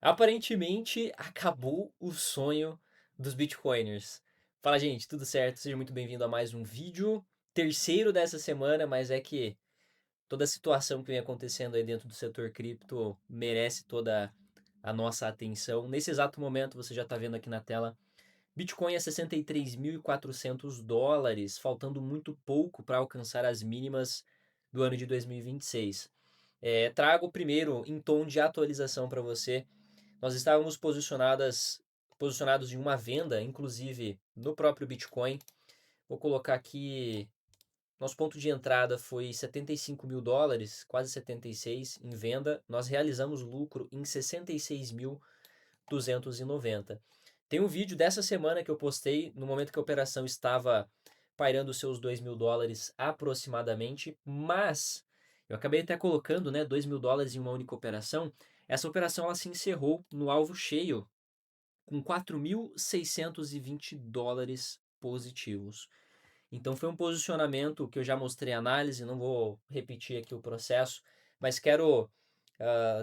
Aparentemente, acabou o sonho dos Bitcoiners. Fala, gente, tudo certo? Seja muito bem-vindo a mais um vídeo, terceiro dessa semana, mas é que toda a situação que vem acontecendo aí dentro do setor cripto merece toda a nossa atenção. Nesse exato momento, você já está vendo aqui na tela, Bitcoin a 63.400 dólares, faltando muito pouco para alcançar as mínimas do ano de 2026. Trago primeiro em tom de atualização para você. Nós estávamos posicionados em uma venda, inclusive no próprio Bitcoin. Vou colocar aqui, nosso ponto de entrada foi 75 mil dólares, quase 76 em venda. Nós realizamos lucro em 66.290. Tem um vídeo dessa semana que eu postei, no momento que a operação estava pairando seus 2 mil dólares aproximadamente, mas eu acabei até colocando, né, 2 mil dólares em uma única operação. Essa operação ela se encerrou no alvo cheio com 4.620 dólares positivos. Então foi um posicionamento que eu já mostrei a análise, não vou repetir aqui o processo, mas quero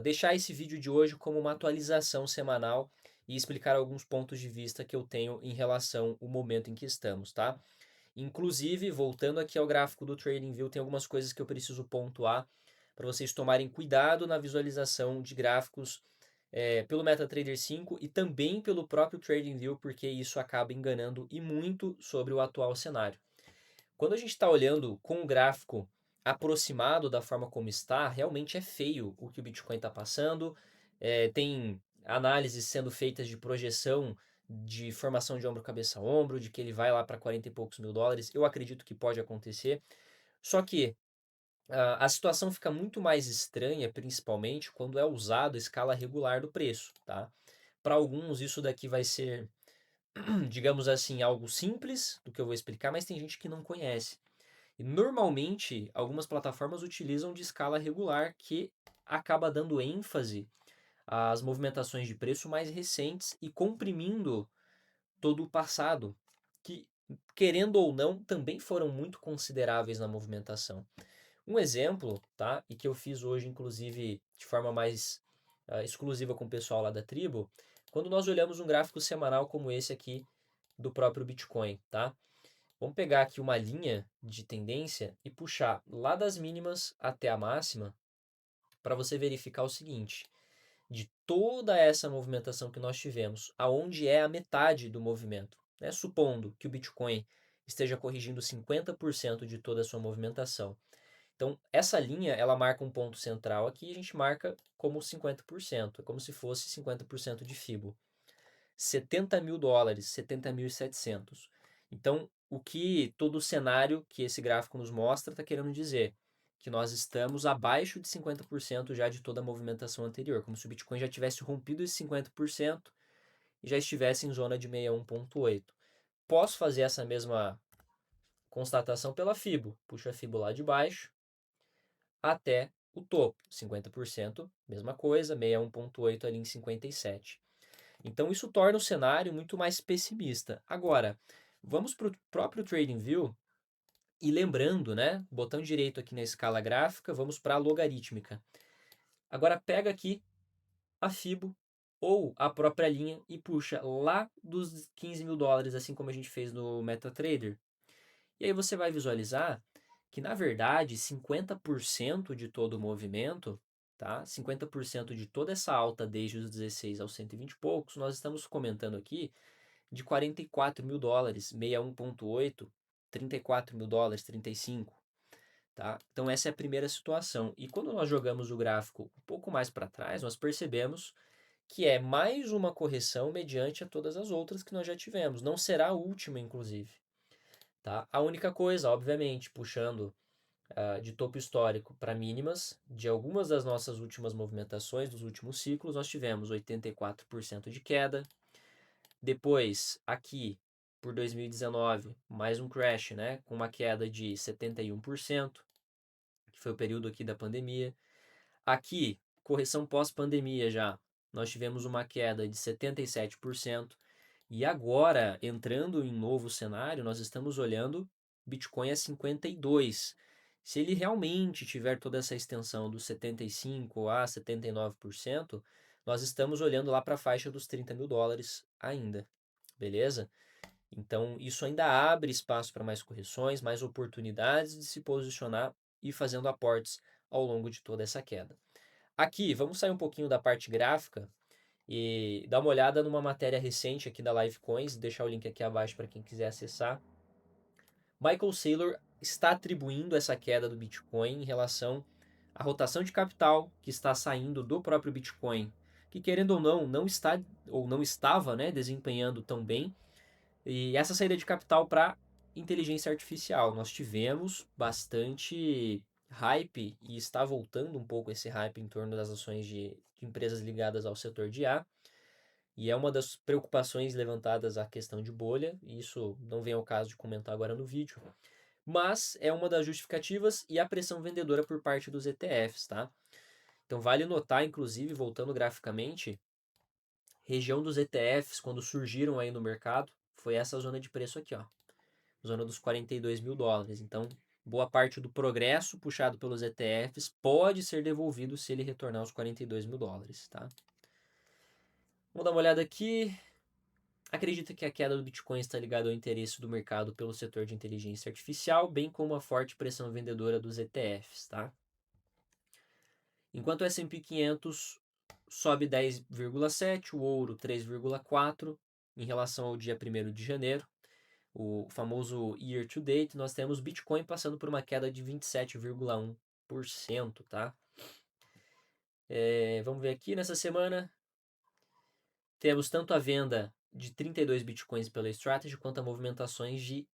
deixar esse vídeo de hoje como uma atualização semanal e explicar alguns pontos de vista que eu tenho em relação ao momento em que estamos, tá? Inclusive, voltando aqui ao gráfico do TradingView, tem algumas coisas que eu preciso pontuar para vocês tomarem cuidado na visualização de gráficos pelo MetaTrader 5 e também pelo próprio TradingView, porque isso acaba enganando e muito sobre o atual cenário. Quando a gente está olhando com o gráfico aproximado da forma como está, realmente é feio o que o Bitcoin está passando. Tem análises sendo feitas de projeção de formação de ombro, cabeça, ombro, de que ele vai lá para 40 e poucos mil dólares. Eu acredito que pode acontecer. Só que a situação fica muito mais estranha, principalmente quando é usado a escala regular do preço, tá? Para alguns, isso daqui vai ser, digamos assim, algo simples do que eu vou explicar, mas tem gente que não conhece. E normalmente, algumas plataformas utilizam de escala regular, que acaba dando ênfase às movimentações de preço mais recentes e comprimindo todo o passado, que, querendo ou não, também foram muito consideráveis na movimentação. Um exemplo, tá? E que eu fiz hoje, inclusive, de forma mais exclusiva com o pessoal lá da tribo, quando nós olhamos um gráfico semanal como esse aqui do próprio Bitcoin, tá? Vamos pegar aqui uma linha de tendência e puxar lá das mínimas até a máxima para você verificar o seguinte: de toda essa movimentação que nós tivemos, aonde é a metade do movimento, né? Supondo que o Bitcoin esteja corrigindo 50% de toda a sua movimentação. Então, essa linha, ela marca um ponto central aqui e a gente marca como 50%, é como se fosse 50% de FIBO. 70 mil dólares, 70.700. Então, o que todo o cenário que esse gráfico nos mostra está querendo dizer? Que nós estamos abaixo de 50% já de toda a movimentação anterior, como se o Bitcoin já tivesse rompido esse 50% e já estivesse em zona de 61,8. Posso fazer essa mesma constatação pela FIBO. Puxo a FIBO lá de baixo até o topo, 50%, mesma coisa, 61,8 ali em 57. Então isso torna o cenário muito mais pessimista. Agora, vamos para o próprio TradingView e lembrando, né, botão direito aqui na escala gráfica, vamos para a logarítmica. Agora pega aqui a FIBO ou a própria linha e puxa lá dos 15 mil dólares, assim como a gente fez no MetaTrader. E aí você vai visualizar que, na verdade, 50% de todo o movimento, tá? 50% de toda essa alta desde os 16 aos 120 e poucos, nós estamos comentando aqui de 44 mil dólares, 61,8, 34 mil dólares, 35, tá? Então essa é a primeira situação. E quando nós jogamos o gráfico um pouco mais para trás, nós percebemos que é mais uma correção mediante a todas as outras que nós já tivemos. Não será a última, inclusive. Tá? A única coisa, obviamente, puxando de topo histórico para mínimas, de algumas das nossas últimas movimentações, dos últimos ciclos, nós tivemos 84% de queda. Depois, aqui, por 2019, mais um crash, né, com uma queda de 71%, que foi o período aqui da pandemia. Aqui, correção pós-pandemia já, nós tivemos uma queda de 77%. E agora, entrando em novo cenário, nós estamos olhando Bitcoin a 52. Se ele realmente tiver toda essa extensão dos 75 a 79%, nós estamos olhando lá para a faixa dos 30 mil dólares ainda, beleza? Então, isso ainda abre espaço para mais correções, mais oportunidades de se posicionar e fazendo aportes ao longo de toda essa queda. Aqui, vamos sair um pouquinho da parte gráfica e dar uma olhada numa matéria recente aqui da Livecoins, deixar o link aqui abaixo para quem quiser acessar. Michael Saylor está atribuindo essa queda do Bitcoin em relação à rotação de capital que está saindo do próprio Bitcoin, que querendo ou não está ou não estava, né, desempenhando tão bem. E essa saída de capital para inteligência artificial, nós tivemos bastante hype e está voltando um pouco esse hype em torno das ações de empresas ligadas ao setor de IA. E é uma das preocupações levantadas a questão de bolha, e isso não vem ao caso de comentar agora no vídeo, mas é uma das justificativas e a pressão vendedora por parte dos ETFs, tá? Então vale notar, inclusive, voltando graficamente, região dos ETFs, quando surgiram aí no mercado, foi essa zona de preço aqui, ó, zona dos 42 mil dólares. Então, boa parte do progresso puxado pelos ETFs pode ser devolvido se ele retornar aos 42 mil dólares, tá? Vamos dar uma olhada aqui. Acredita que a queda do Bitcoin está ligada ao interesse do mercado pelo setor de inteligência artificial, bem como a forte pressão vendedora dos ETFs, tá? Enquanto o S&P 500 sobe 10,7, o ouro 3,4 em relação ao dia 1º de janeiro, o famoso year to date, nós temos Bitcoin passando por uma queda de 27,1%, tá? Vamos ver aqui, nessa semana temos tanto a venda de 32 Bitcoins pela Strategy, quanto a movimentações de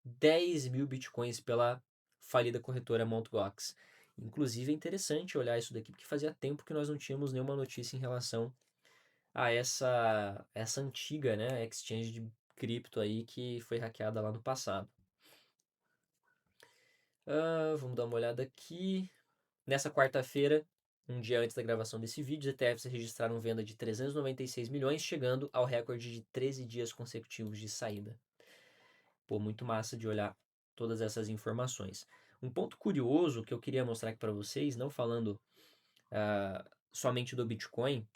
10 mil Bitcoins pela falida corretora Mt. Gox. Inclusive é interessante olhar isso daqui, porque fazia tempo que nós não tínhamos nenhuma notícia em relação a essa antiga, né, exchange de cripto aí que foi hackeada lá no passado. Vamos dar uma olhada aqui. Nessa quarta-feira, um dia antes da gravação desse vídeo, os ETFs registraram venda de 396 milhões, chegando ao recorde de 13 dias consecutivos de saída. Pô, muito massa de olhar todas essas informações. Um ponto curioso que eu queria mostrar aqui para vocês, não falando somente do Bitcoin,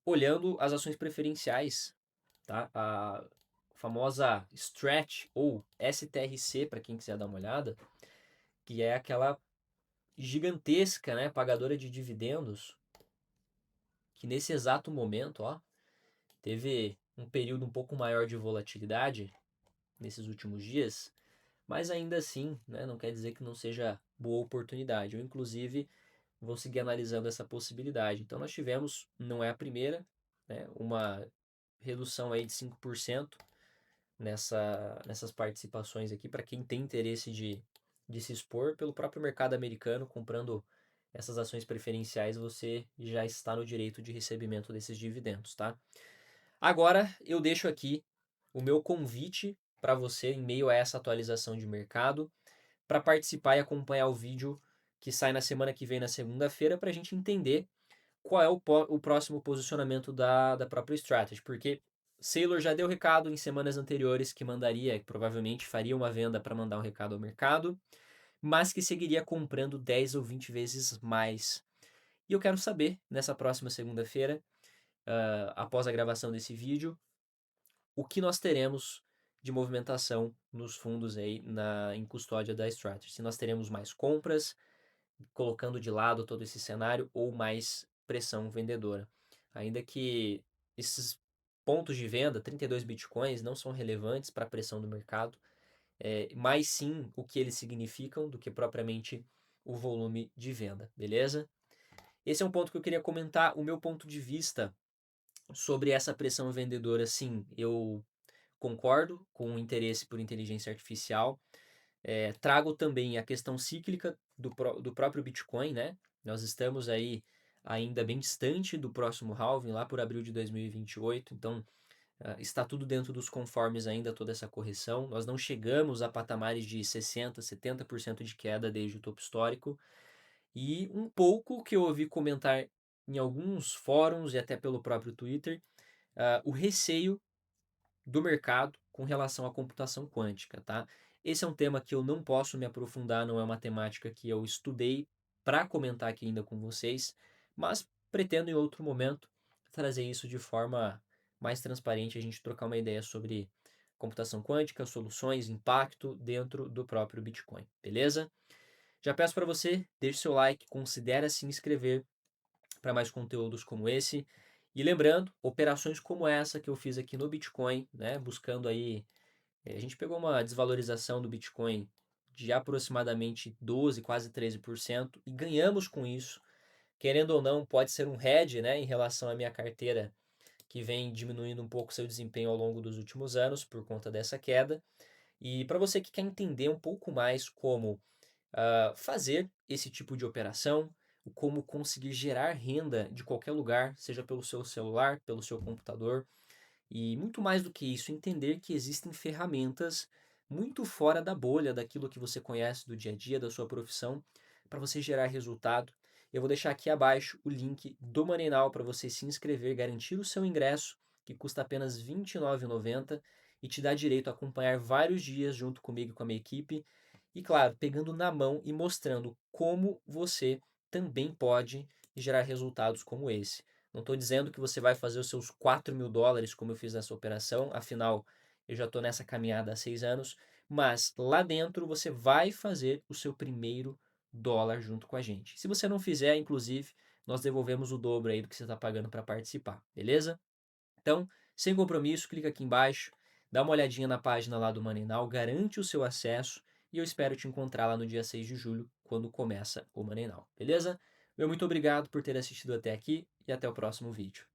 olhando as ações preferenciais, tá? A famosa Stretch ou STRC, para quem quiser dar uma olhada, que é aquela gigantesca, né, pagadora de dividendos, que nesse exato momento, ó, teve um período um pouco maior de volatilidade nesses últimos dias, mas ainda assim, né, não quer dizer que não seja boa oportunidade. Eu, inclusive, vou seguir analisando essa possibilidade. Então, nós tivemos, não é a primeira, né, uma redução aí de 5% nessas participações aqui, para quem tem interesse de se expor pelo próprio mercado americano, comprando essas ações preferenciais, você já está no direito de recebimento desses dividendos, tá? Agora, eu deixo aqui o meu convite para você, em meio a essa atualização de mercado, para participar e acompanhar o vídeo que sai na semana que vem, na segunda-feira, para a gente entender qual é o próximo posicionamento da própria Strategy, porque Saylor já deu recado em semanas anteriores que mandaria, que provavelmente faria uma venda para mandar um recado ao mercado, mas que seguiria comprando 10 ou 20 vezes mais. E eu quero saber, nessa próxima segunda-feira, após a gravação desse vídeo, o que nós teremos de movimentação nos fundos aí em custódia da Strategy. Se nós teremos mais compras, colocando de lado todo esse cenário, ou mais pressão vendedora. Ainda que esses pontos de venda, 32 bitcoins, não são relevantes para a pressão do mercado, mas sim o que eles significam do que propriamente o volume de venda, beleza? Esse é um ponto que eu queria comentar, o meu ponto de vista sobre essa pressão vendedora. Sim, eu concordo com o interesse por inteligência artificial. Trago também a questão cíclica do próprio Bitcoin, né? Nós estamos aí ainda bem distante do próximo halving, lá por abril de 2028, então está tudo dentro dos conformes ainda, toda essa correção. Nós não chegamos a patamares de 60%, 70% de queda desde o topo histórico. E um pouco que eu ouvi comentar em alguns fóruns e até pelo próprio Twitter, o receio do mercado com relação à computação quântica, tá? Esse é um tema que eu não posso me aprofundar, não é uma temática que eu estudei para comentar aqui ainda com vocês, mas pretendo em outro momento trazer isso de forma mais transparente, a gente trocar uma ideia sobre computação quântica, soluções, impacto dentro do próprio Bitcoin, beleza? Já peço para você, deixe seu like, considere se inscrever para mais conteúdos como esse. E lembrando, operações como essa que eu fiz aqui no Bitcoin, né, buscando aí, a gente pegou uma desvalorização do Bitcoin de aproximadamente 12, quase 13% e ganhamos com isso. Querendo ou não, pode ser um hedge, né, em relação à minha carteira, que vem diminuindo um pouco seu desempenho ao longo dos últimos anos por conta dessa queda. E para você que quer entender um pouco mais como fazer esse tipo de operação, o como conseguir gerar renda de qualquer lugar, seja pelo seu celular, pelo seu computador, e muito mais do que isso, entender que existem ferramentas muito fora da bolha daquilo que você conhece do dia a dia, da sua profissão, para você gerar resultado. Eu vou deixar aqui abaixo o link do Money Now para você se inscrever, garantir o seu ingresso, que custa apenas R$ 29,90 e te dá direito a acompanhar vários dias junto comigo e com a minha equipe. E claro, pegando na mão e mostrando como você também pode gerar resultados como esse. Não estou dizendo que você vai fazer os seus US$ 4.000, como eu fiz nessa operação, afinal, eu já estou nessa caminhada há 6 anos, mas lá dentro você vai fazer o seu primeiro dólar junto com a gente. Se você não fizer, inclusive, nós devolvemos o dobro aí do que você está pagando para participar, beleza? Então, sem compromisso, clica aqui embaixo, dá uma olhadinha na página lá do Money Now, garante o seu acesso e eu espero te encontrar lá no dia 6 de julho, quando começa o Money Now, beleza? Meu muito obrigado por ter assistido até aqui e até o próximo vídeo.